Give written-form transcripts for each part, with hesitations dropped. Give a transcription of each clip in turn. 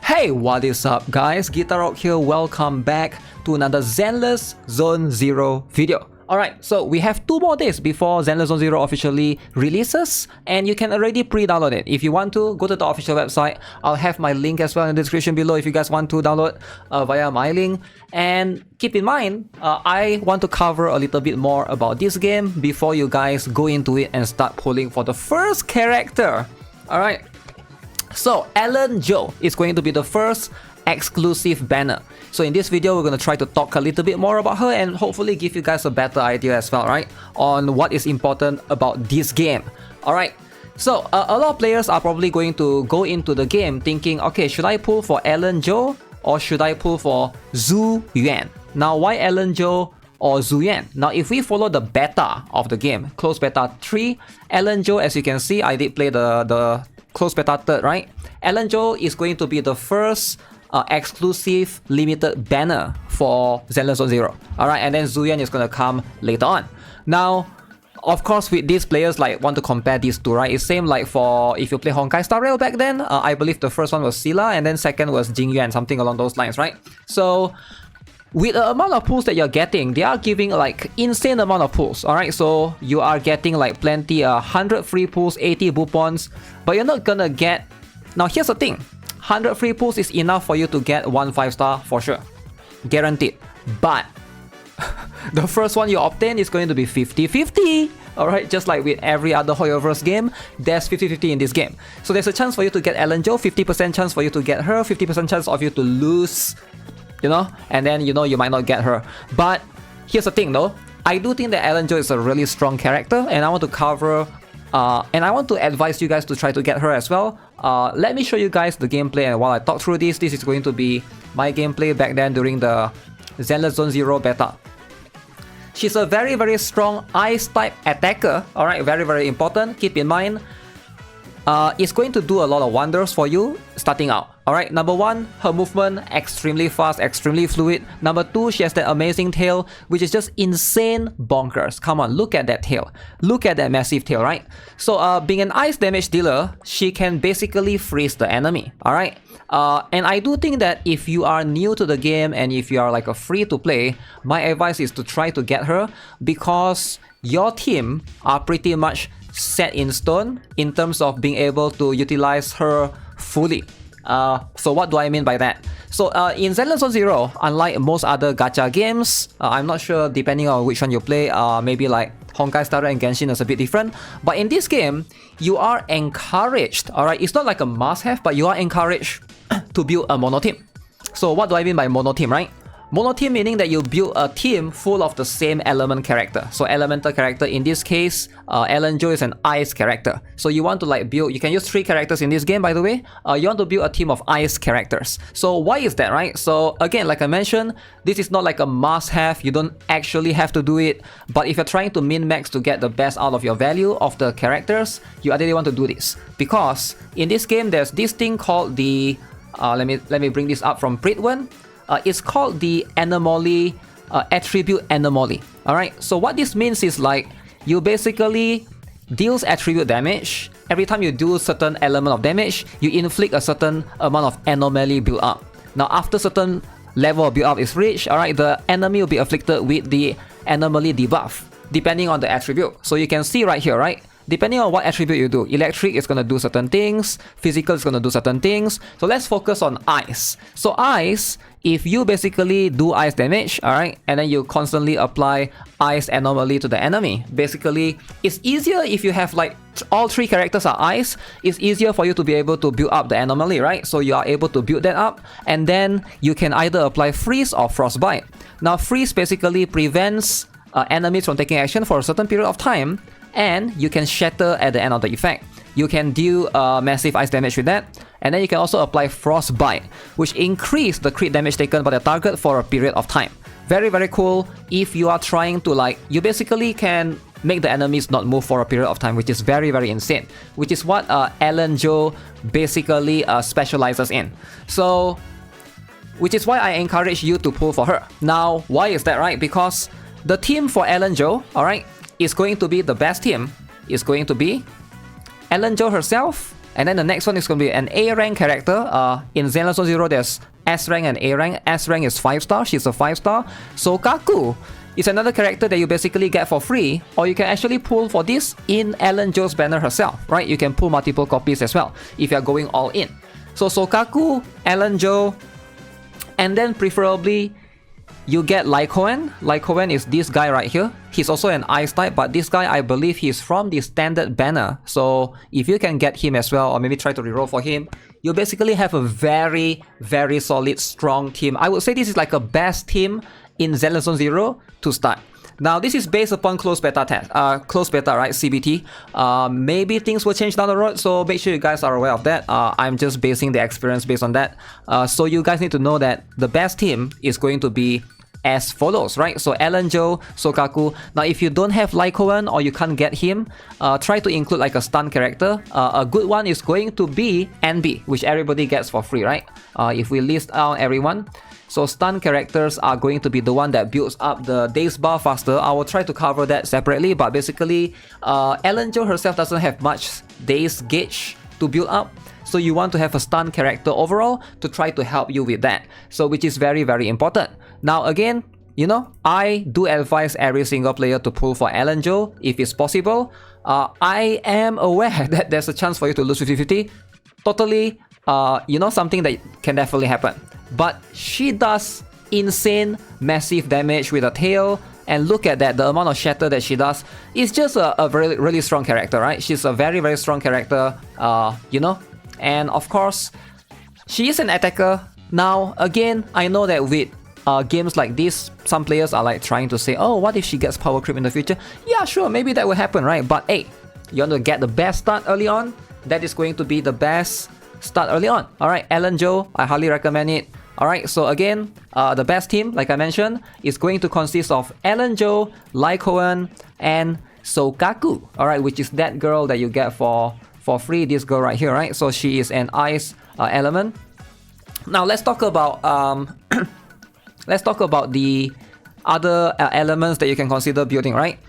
Hey, what is up guys? GuitarRock here, welcome back to another Zenless Zone Zero video. Alright, so we have 2 more days before Zenless Zone Zero officially releases, and you can already pre-download it. If you want to, go to the official website. I'll have my link as well in the description below if you guys want to download via my link. And keep in mind, I want to cover a little bit more about this game before you guys go into it and start pulling for the first character. Alright, so Ellen Zhou is going to be the first exclusive banner. So in this video, we're going to try to talk a little bit more about her and hopefully give you guys a better idea as well, right? On what is important about this game. Alright, so a lot of players are probably going to go into the game thinking, okay, should I pull for Ellen Zhou or should I pull for Zhu Yuan? Now, why Ellen Zhou or Zhu Yuan? Now, if we follow the beta of the game, close beta 3, Ellen Zhou, as you can see, I did play the close beta 3rd, right? Ellen Zhou is going to be the first exclusive limited banner for Zenless Zone Zero. Alright, and then Zhu Yuan is going to come later on. Now, of course, with these players, like, want to compare these two, right? It's same like for if you play Honkai Star Rail back then. I believe the first one was Sila, and then second was Jing Yuan, something along those lines, right? So, with the amount of pulls that you're getting, they are giving like insane amount of pulls. Alright, so you are getting like plenty, 100 free pulls, 80 boopons, but you're not gonna get. Now, here's the thing. 100 free pulls is enough for you to get 1 5-star for sure. Guaranteed. But the first one you obtain is going to be 50-50. Alright, just like with every other Hoyoverse game, there's 50-50 in this game. So there's a chance for you to get Ellen Zhou, 50% chance for you to get her, 50% chance of you to lose, you know, and then you might not get her. But here's the thing though, I do think that Ellen Zhou is a really strong character, and I want to cover and I want to advise you guys to try to get her as well. Let me show you guys the gameplay, and while I talk through this is going to be my gameplay back then during the Zenless Zone Zero beta. She's a very, very strong ice type attacker. Alright, very, very important. Keep in mind, it's going to do a lot of wonders for you starting out. Alright, number 1, her movement extremely fast, extremely fluid. Number 2, she has that amazing tail, which is just insane bonkers. Come on, look at that tail. Look at that massive tail, right? So being an ice damage dealer, she can basically freeze the enemy. Alright, and I do think that if you are new to the game and if you are like a free to play, my advice is to try to get her, because your team are pretty much set in stone in terms of being able to utilize her fully. So what do I mean by that? So in Zenless Zone Zero, unlike most other gacha games, I'm not sure depending on which one you play, maybe like Honkai Star Rail and Genshin is a bit different, but in this game, you are encouraged, alright, it's not like a must-have, but you are encouraged to build a monoteam. So what do I mean by monoteam, right? Monoteam meaning that you build a team full of the same element character. So elemental character, in this case, Ellen Zhou is an ice character. So you want to like build, you can use 3 characters in this game, by the way. You want to build a team of ice characters. So why is that, right? So again, like I mentioned, this is not like a must-have. You don't actually have to do it. But if you're trying to min-max to get the best out of your value of the characters, you ideally want to do this. Because in this game, there's this thing called the, let me bring this up from Pritwan. It's called the anomaly, attribute anomaly. Alright, so what this means is like you basically deals attribute damage. Every time you do certain element of damage, you inflict a certain amount of anomaly build up. Now, after certain level of build up is reached, alright, the enemy will be afflicted with the anomaly debuff, depending on the attribute. So you can see right here, right? Depending on what attribute you do, electric is going to do certain things, physical is going to do certain things. So let's focus on ice. So ice, if you basically do ice damage, alright, and then you constantly apply ice anomaly to the enemy, basically it's easier if you have like all 3 characters are ice. It's easier for you to be able to build up the anomaly, right? So you are able to build that up, and then you can either apply freeze or frostbite. Now, freeze basically prevents enemies from taking action for a certain period of time, and you can shatter at the end of the effect. You can deal massive ice damage with that, and then you can also apply frostbite, which increase the crit damage taken by the target for a period of time. Very, very cool. If you are trying to like, you basically can make the enemies not move for a period of time, which is very, very insane, which is what Ellen Zhou basically specializes in. So, which is why I encourage you to pull for her. Now, why is that, right? Because the team for Ellen Zhou, alright, is going to be the best team. Is going to be Ellen Zhou herself, And then the next one is going to be an A rank character. In Zenless Zone Zero, there's S rank and A rank. S rank is 5-star. She's a 5-star. Sokaku is another character that you basically get for free, or you can actually pull for this in Ellen Jo's banner herself, right? You can pull multiple copies as well if you're going all in. So Sokaku, Ellen Jo, and then preferably you get Lycoen. Lycoen is this guy right here. He's also an ice type, but this guy, I believe he's from the standard banner. So if you can get him as well, or maybe try to reroll for him, you basically have a very, very solid, strong team. I would say this is like a best team in Zenless Zone Zero to start. Now this is based upon closed beta test, closed beta, right? CBT. Maybe things will change down the road, so make sure you guys are aware of that. I'm just basing the experience based on that. So you guys need to know that the best team is going to be as follows, right? So Ellen Jo, Sokaku. Now if you don't have Lycoen or you can't get him, try to include like a stun character. A good one is going to be NB, which everybody gets for free, right? If we list out everyone. So stun characters are going to be the one that builds up the daze bar faster. I will try to cover that separately, but basically Ellen Jo herself doesn't have much daze gauge to build up. So you want to have a stun character overall to try to help you with that. So which is very, very important. Now again, you know, I do advise every single player to pull for Ellen Jo if it's possible. I am aware that there's a chance for you to lose 50-50. Totally, you know, something that can definitely happen. But she does insane, massive damage with her tail. And look at that, the amount of shatter that she does is just a really, really strong character, right? She's a very, very strong character, you know. And of course, she is an attacker. Now, again, I know that with games like this, some players are like trying to say, oh, what if she gets power creep in the future? Yeah, sure, maybe that will happen, right? But hey, you want to get the best start early on? That is going to be the best start early on. Alright, Ellen Jo, I highly recommend it. Alright, so again, the best team, like I mentioned, is going to consist of Ellen Jo, Lycoen, and Sokaku. Alright, which is that girl that you get for free, this girl right here, right? So she is an ice element. Now let's talk about let's talk about the other elements that you can consider building, right?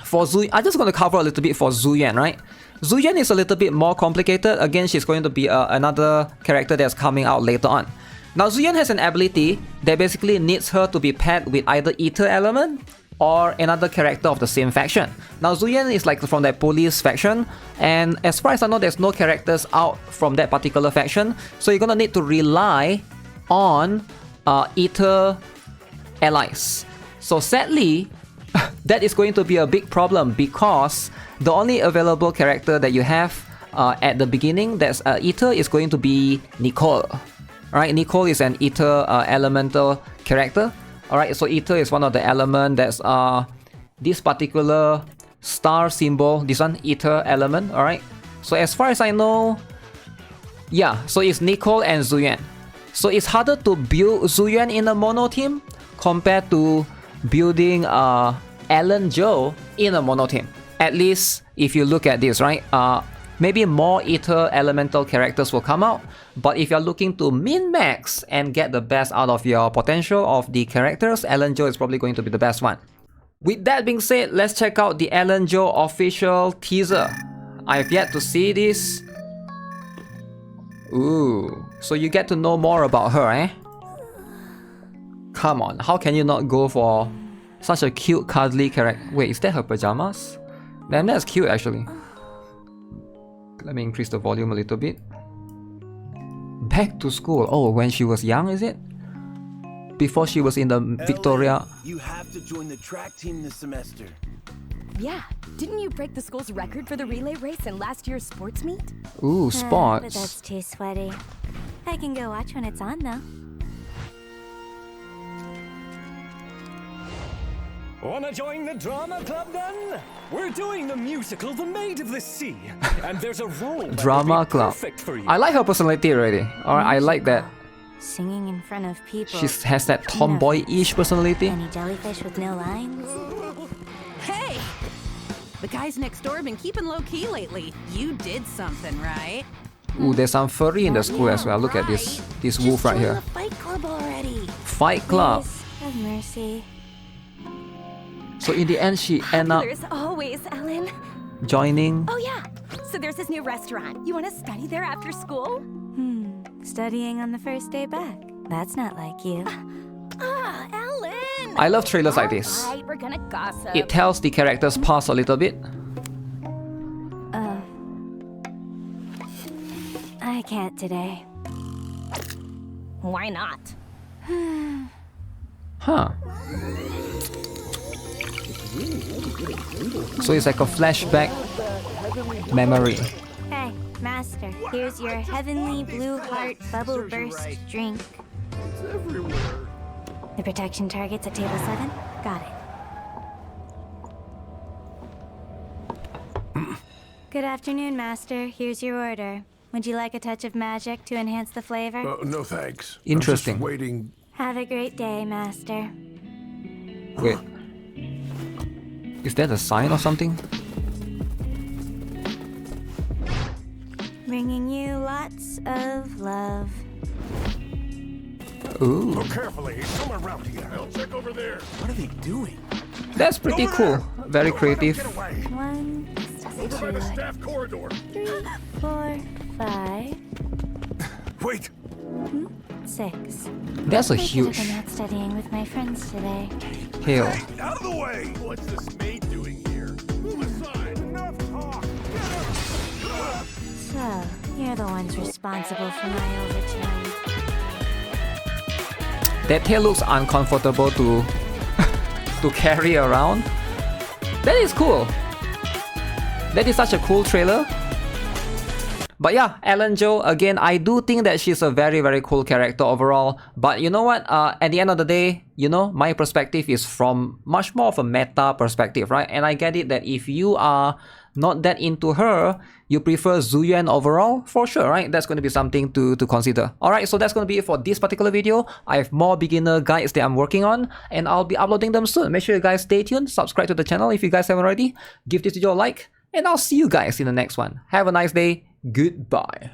For Zhu, I'm just going to cover a little bit for Zhu Yuan, right? Zhu Yuan is a little bit more complicated. Again, she's going to be another character that's coming out later on. Now Zhu Yuan has an ability that basically needs her to be paired with either Ether element or another character of the same faction. Now Zhu Yuan is like from that police faction, and as far as I know, there's no characters out from that particular faction, so you're gonna need to rely on Ether allies. So sadly, that is going to be a big problem because the only available character that you have at the beginning that's Ether is going to be Nicole. Right, Nicole is an Ether elemental character. Alright, so Ether is one of the elements that's this particular star symbol, this one, Ether element. Alright, so as far as I know, yeah, so it's Nicole and Zhu Yuan. So it's harder to build Zhu Yuan in a mono team compared to building Ellen Jo in a mono team. At least if you look at this, right? Maybe more Ether elemental characters will come out, but if you're looking to min-max and get the best out of your potential of the characters, Ellen Jo is probably going to be the best one. With that being said, let's check out the Ellen Jo official teaser. I've yet to see this. Ooh, so you get to know more about her, eh? Come on, how can you not go for such a cute, cuddly character? Wait, is that her pajamas? Damn, that's cute actually. Let me increase the volume a little bit. Back to school. Oh, when she was young, is it? Before she was in the Victoria. You have to join the track team this semester. Yeah, didn't you break the school's record for the relay race in last year's sports meet? Ooh, sports. But that's too sweaty. I can go watch when it's on though. Wanna join the drama club then? We're doing the musical The Maid of the Sea, and there's a role Drama that club. perfect for you. I like her personality already. Alright, I like that. Singing in front of people. She has that tomboy-ish personality. Any jellyfish with no lines? Hey! The guys next door have been keeping low-key lately. You did something, right? Ooh, there's some furry in the school as well. Look at this wolf right here. Fight Club already. Fight Club. Please, have mercy. So in the end, she ended up There's always Ellen. joining. Oh yeah. So So there's this new restaurant. You want to study there after school? Studying on the first day back. That's not like you. Ellen! I love trailers like this. Alright, we're gonna gossip. It tells the character's past a little bit. I can't today. Why not? Huh. So it's like a flashback memory. Hey, Master, here's your heavenly blue heart bubble burst drink. The protection target's at table 7? Got it. Good afternoon, Master. Here's your order. Would you like a touch of magic to enhance the flavor? No thanks. Interesting. I'm just waiting. Have a great day, Master. Wait. Is that a sign or something? Bringing you lots of love. Ooh, Look carefully. Come around here. I'll check over there. What are they doing? that's pretty cool. Very creative. Get away. 1, Over by the 2, staff corridor. 3, 4, 5, Wait. 6. That's a I should have huge been out studying with my friends today. hill. Out of the way. What's this maid doing here? Move aside. Enough talk. So, you're the ones responsible for my overtime. That tail looks uncomfortable to to carry around. That is cool. That is such a cool trailer. But yeah, Ellen Jo, again, I do think that she's a very, very cool character overall. But you know what? At the end of the day, you know, my perspective is from much more of a meta perspective, right? And I get it that if you are not that into her, you prefer Zhu Yuan overall, for sure, right? That's going to be something to consider. Alright, so that's going to be it for this particular video. I have more beginner guides that I'm working on, and I'll be uploading them soon. Make sure you guys stay tuned, subscribe to the channel if you guys haven't already, give this video a like, and I'll see you guys in the next one. Have a nice day. Goodbye.